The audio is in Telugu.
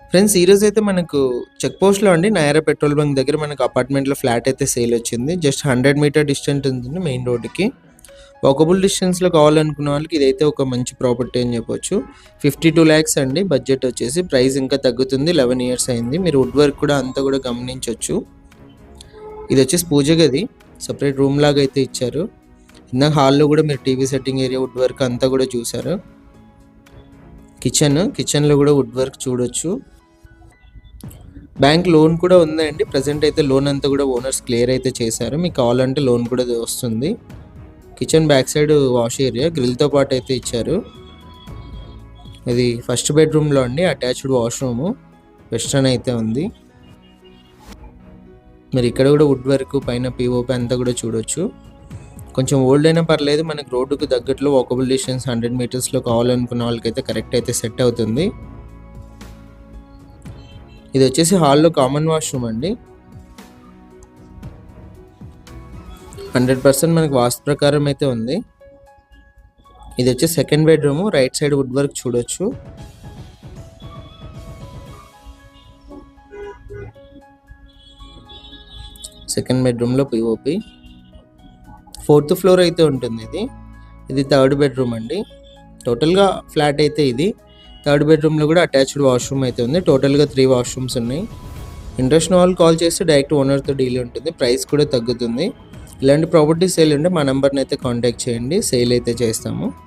ఫ్రెండ్స్ ఈరోజు అయితే మనకు చెక్ పోస్ట్లో అండి నయారా పెట్రోల్ బంక్ దగ్గర మనకు అపార్ట్మెంట్లో ఫ్లాట్ అయితే సేల్ వచ్చింది. జస్ట్ 100 మీటర్ డిస్టెన్స్ ఉంటుంది మెయిన్ రోడ్డుకి. వాకబుల్ డిస్టెన్స్లో కావాలనుకున్న వాళ్ళకి ఇదైతే ఒక మంచి ప్రాపర్టీ అని చెప్పొచ్చు. 52 lakhs అండి బడ్జెట్ వచ్చేసి. ప్రైస్ ఇంకా తగ్గుతుంది, 11 years అయింది. మీరు వుడ్ వర్క్ కూడా అంతా కూడా గమనించవచ్చు. ఇది వచ్చేసి పూజ గది, సపరేట్ రూమ్ లాగా అయితే ఇచ్చారు. ఇందాక హాల్లో కూడా మీరు TV setting area, wood work అంతా కూడా చూసారు. కిచెన్లో కూడా వుడ్ వర్క్ చూడొచ్చు. బ్యాంక్ లోన్ కూడా ఉందండి. ప్రజెంట్ అయితే లోన్ అంతా కూడా ఓనర్స్ క్లియర్ అయితే చేశారు. మీకు కావాలంటే లోన్ కూడా వస్తుంది. Kitchen back side wash area గ్రిల్తో పాటు అయితే ఇచ్చారు. ఇది ఫస్ట్ బెడ్రూమ్లో అండి, అటాచ్డ్ వాష్రూము, వెస్టర్న్ అయితే ఉంది. మరి ఇక్కడ కూడా వుడ్ వర్క్, పైన పిఓపి అంతా కూడా చూడొచ్చు. కొంచెం ఓల్డ్ అయినా పర్లేదు, మనకు రోడ్డుకు తగ్గట్లో వాకబుల్ డిస్టెన్స్ 100 మీటర్స్లో కావాలనుకున్న వాళ్ళకైతే కరెక్ట్ అయితే సెట్ అవుతుంది. ఇది వచ్చేసి హాల్లో కామన్ వాష్రూమ్ అండి. 100% మనకు వాస్తు ప్రకారం అయితే ఉంది. ఇది వచ్చి second bedroom, right side wood work చూడొచ్చు. సెకండ్ బెడ్రూమ్లో పిఓపి. 4th floor అయితే ఉంటుంది. ఇది థర్డ్ బెడ్రూమ్ అండి. టోటల్గా ఫ్లాట్ అయితే ఇది. థర్డ్ బెడ్రూమ్లో కూడా అటాచ్డ్ వాష్రూమ్ అయితే ఉంది. టోటల్గా 3 washrooms ఉన్నాయి. ఇంట్రెస్ట్ ఉన్న వాళ్ళు కాల్ చేస్తే డైరెక్ట్ ఓనర్తో డీల్ ఉంటుంది. ప్రైస్ కూడా తగ్గుతుంది. ఇలాంటి ప్రాపర్టీ సేల్ ఉంటే మా నెంబర్ని అయితే కాంటాక్ట్ చేయండి, సేల్ అయితే చేస్తాము.